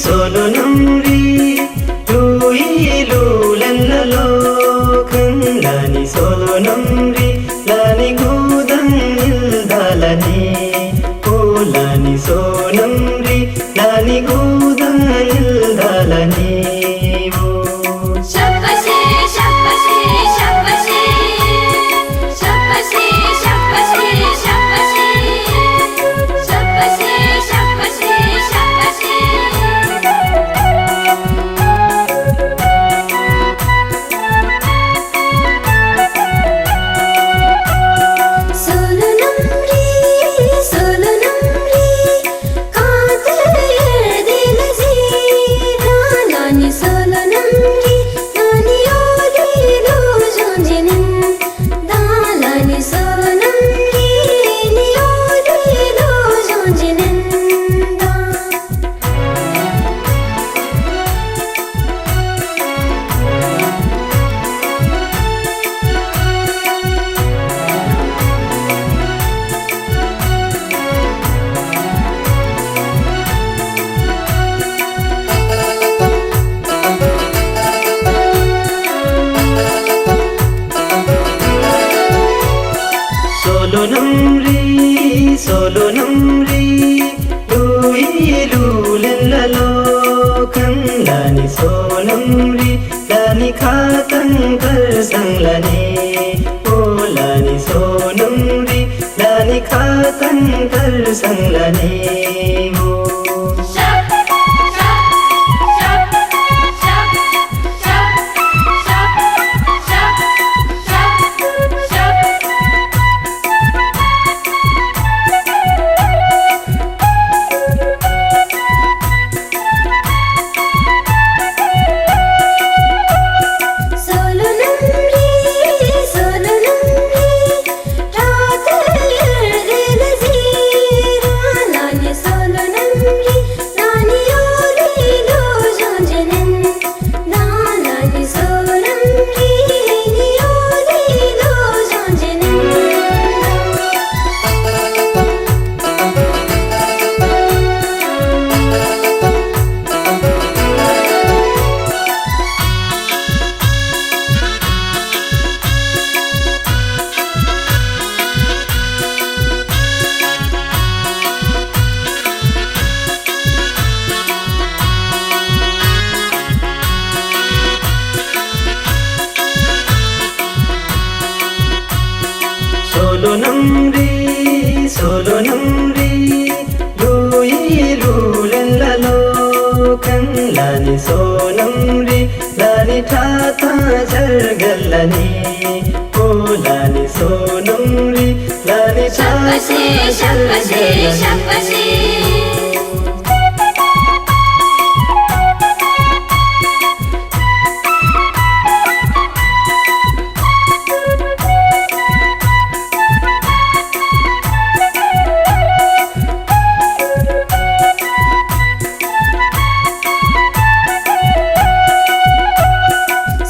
solo namri luilulenlalo kanlani solo namri lani gudan ildalani lani so namri lani gudan ildalani Shabashi, shabashi, shabashi, shabashi, shabashi, shabashi, shabashi, shabashi, shabashi. Solo namri, kaathil dil zira nani solo namri, nani oli lo jonjinin dalani solo namri, ni oli lo jonjinin da. solo namri luilulenlalo kanlani so namri lani khatan karsanglani lani so namri lani khatan karsanglani Shab, shab, shab, shab, shab, shab, shab, shab, shab. Solo namri, kaathil dil zira nani solo namri, nani oli lo jonjinin dalani solo namri, ni oli lo jonjinin solo namri luilulenlalo kanlani so namri lani thata jargallani lani so namri lani Shabashi, shabashi, shabashi.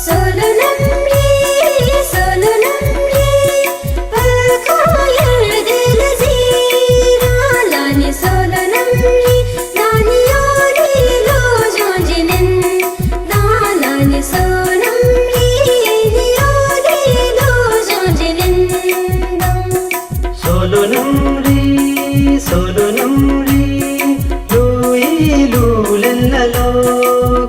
Solo namri, pakhaayal dil zira lani solo namri, nani oli lo jonjinin dalani solo namri, ni oli lo jonjinin da. solo namri luilulenlalo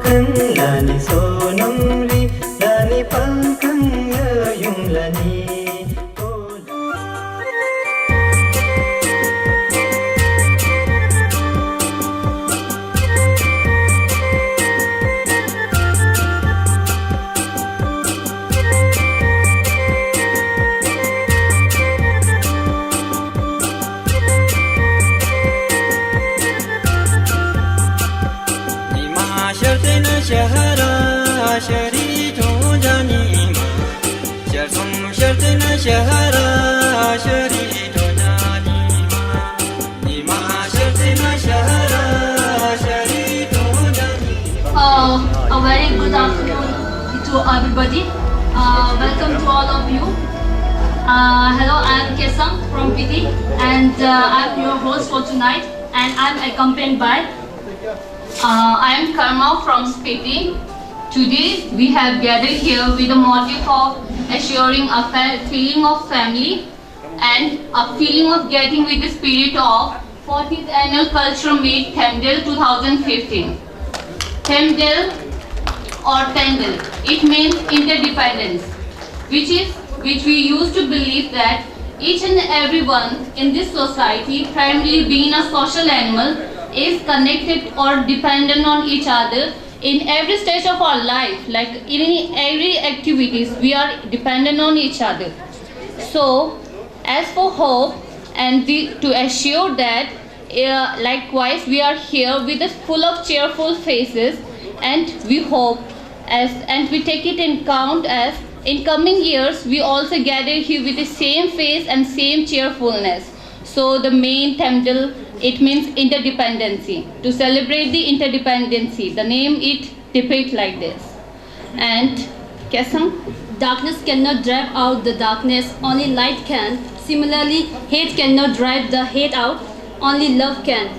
kanlani so namri lani palkang yunglani शहरा शरी तो जानी शर्म शर्त न शहरा शरी तो जानी मा शर्त न शहरा शरी तो जानी. A very good afternoon to everybody. Welcome to all of you. Hello, I am Kesam from PD and I'm your host for tonight. and I'm accompanied by I am Karma from Spiti. Today we have gathered here with the motive of assuring a feeling of family and a feeling of getting with the spirit of 40th Annual Cultural Meet Thamdale 2015. Thamdale or Tandil, it means interdependence, which we used to believe that each and everyone in this society, primarily being a social animal, is connected or dependent on each other in every stage of our life. Like in every activities, we are dependent on each other. So, as for hope and to assure that, likewise, we are here with a full of cheerful faces, and we hope and we take it in count as in coming years we also gather here with the same face and same cheerfulness. So the main Thamdale, it means interdependency. To celebrate the interdependency, the name it depicts like this. And Kesang? Darkness cannot drive out the darkness, only light can. Similarly, hate cannot drive the hate out, only love can.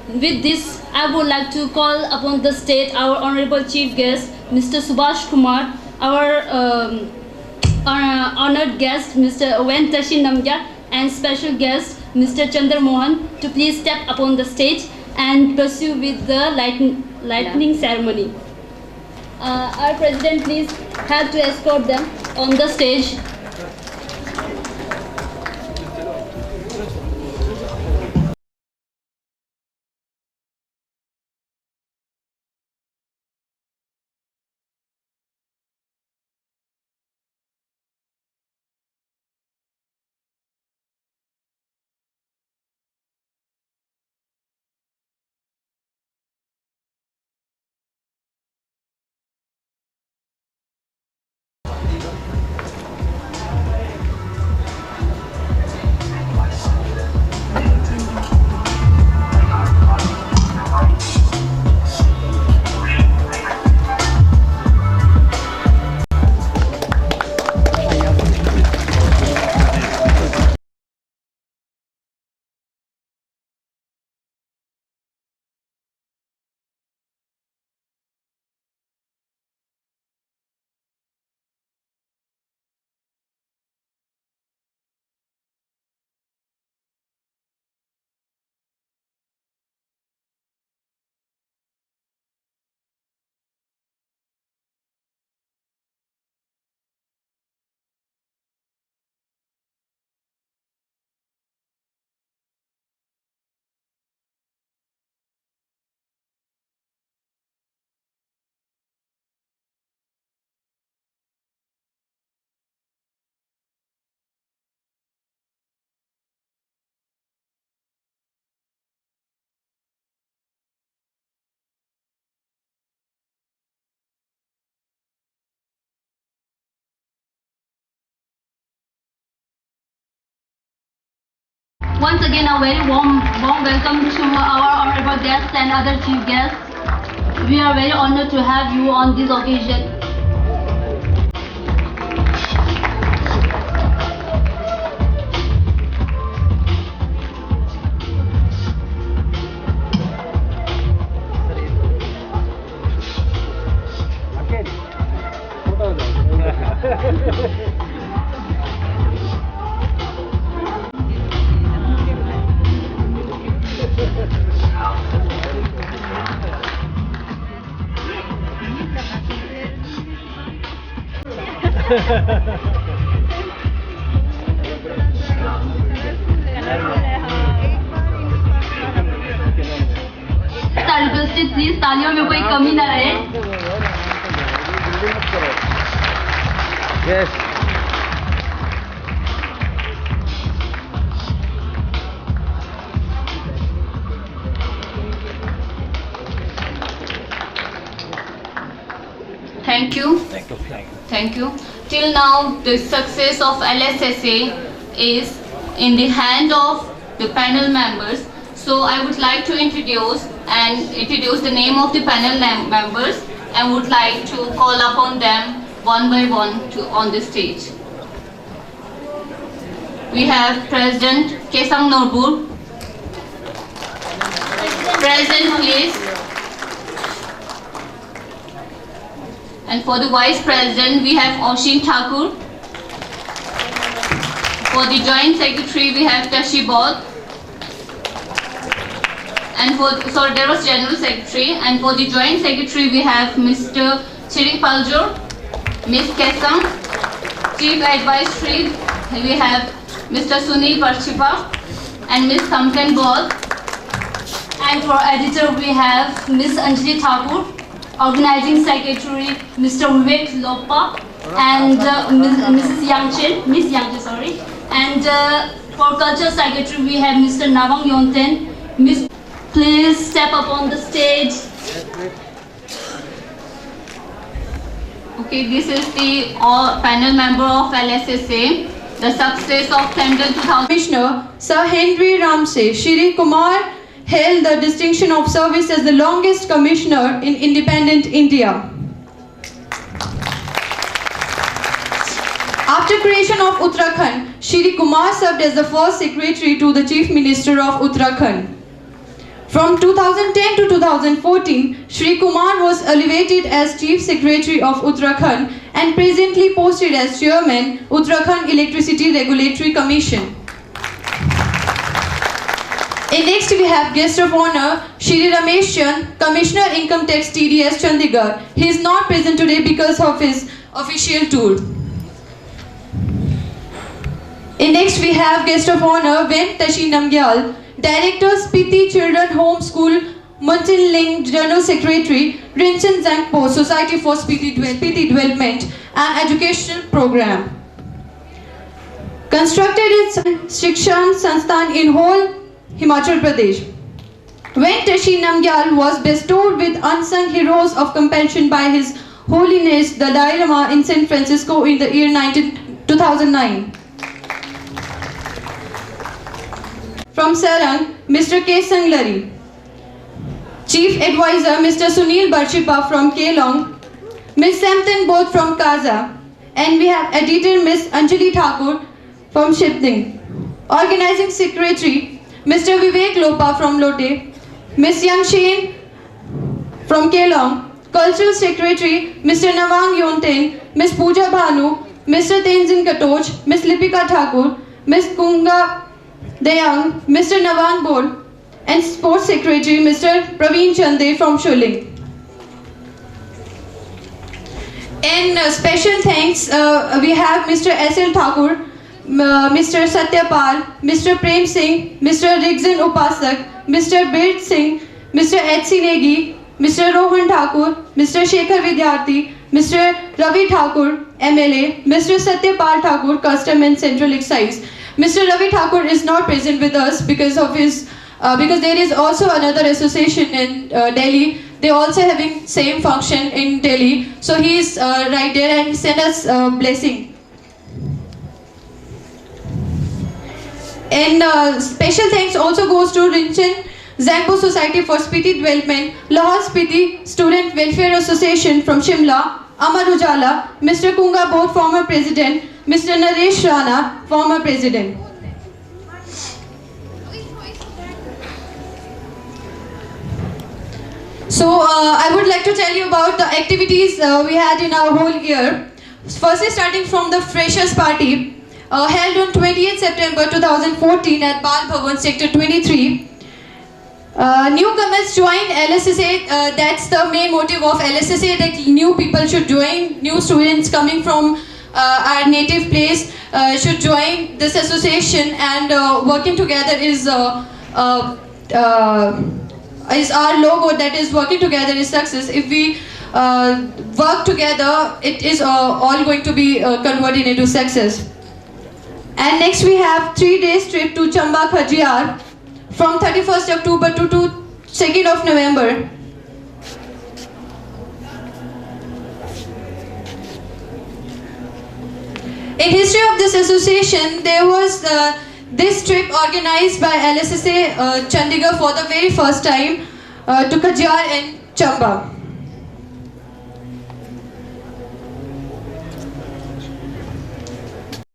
With this, I would like to call upon the stage our Honorable Chief Guest, Mr. Subhash Kumar, our honored guest, Mr. Ventashi Namgya, and special guest, Mr. Chandra Mohan, to please step upon the stage and pursue with the lightning ceremony. Our President, please help to escort them on the stage. Once again, a very warm welcome to our honorable guests and other chief guests. We are very honored to have you on this occasion. Requested please तालियों में कोई कमी ना रहे. Yes. Thank you. Thank you. Till now, the success of LSSA is in the hand of the panel members. So I would like to introduce the name of the panel members and would like to call upon them one by one on the stage. We have President Kesang Norbur, President, please. And for the Vice President, we have Oshin Thakur. For the Joint Secretary, we have Tashi Bodh. And there was General Secretary. And for the Joint Secretary, we have Mr. Chirik Paljor, Ms. Kesam. Chief Advisory, we have Mr. Sunil Parchipa and Ms. Kamkan Bodh. And for editor, we have Ms. Anjali Thakur, organizing secretary, Mr. Vivek Lopa, and Ms. Yangchen, sorry. And for culture secretary, we have Mr. Nawang Yonten. Miss, please step up on the stage. Okay, this is the panel member of LSSA, the success of Camden 2000. Commissioner Sir Henry Ramsay, Shri Kumar held the distinction of service as the longest commissioner in independent India. After creation of Uttarakhand, Shri Kumar served as the first secretary to the Chief Minister of Uttarakhand. From 2010 to 2014, Shri Kumar was elevated as Chief Secretary of Uttarakhand and presently posted as Chairman, Uttarakhand Electricity Regulatory Commission. And next we have guest of honor, Shri Ramesh Chand, Commissioner Income Tax TDS Chandigarh. He is not present today because of his official tour. And next we have guest of honor, Ven Tashi Namgyal, Director Spiti Children Home School, Muntin Ling, General Secretary, Rinchen Zangpo, Society for Spiti Development and Educational Program. Constructed its Shikshan Sansthan in whole Himachal Pradesh. When Tashi Namgyal was bestowed with unsung heroes of compassion by His Holiness the Dalai Lama in San Francisco in the year 2009. From Sarang, Mr. K. Sanglari. Chief Advisor, Mr. Sunil Barchipa from Kelong. Ms. Samten Bodh from Kaza. And we have Editor Ms. Anjali Thakur from Shipning. Organizing Secretary, Mr. Vivek Lopa from Lote. Ms. Yangshen from Kelong. Cultural Secretary, Mr. Nawang Yonten. Ms. Pooja Bhanu. Mr. Tenzin Katoch. Ms. Lipika Thakur. Ms. Kunga Dayang, Mr. Nawang Bol, and Sports Secretary Mr. Praveen Chande from Shuling. And special thanks we have Mr. S.L. Thakur, Mr. Satyapal, Mr. Prem Singh, Mr. Rigzin Upasak, Mr. Bir Singh, Mr. H.C. Negi, Mr. Rohan Thakur, Mr. Shekhar Vidyarthi, Mr. Ravi Thakur, MLA, Mr. Satyapal Thakur, Custom and Central Excise. Mr. Ravi Thakur is not present with us because of his because there is also another association in Delhi. They also having same function in Delhi, so he is right there and send us blessing. And special thanks also goes to Rinchen Zangpo Society for Spiti Development, Lahore Spiti Student Welfare Association from Shimla, Amar Ujala, Mr. Kunga Bodh, former President, Mr. Naresh Rana, former President. So I would like to tell you about the activities we had in our whole year. Firstly, starting from the Freshers Party, held on 28th September 2014 at Bal Bhavan, Sector 23. Newcomers joined LSSA, that's the main motive of LSSA, that new people should join, new students coming from our native place should join this association, and working together is our logo, that is working together is success. If we work together, it is all going to be converted into success. And next we have 3 days trip to Chamba Khajiar from 31st October to 2nd of November. In history of this association, there was this trip organized by LSSA Chandigarh for the very first time to Khajiar and Chamba.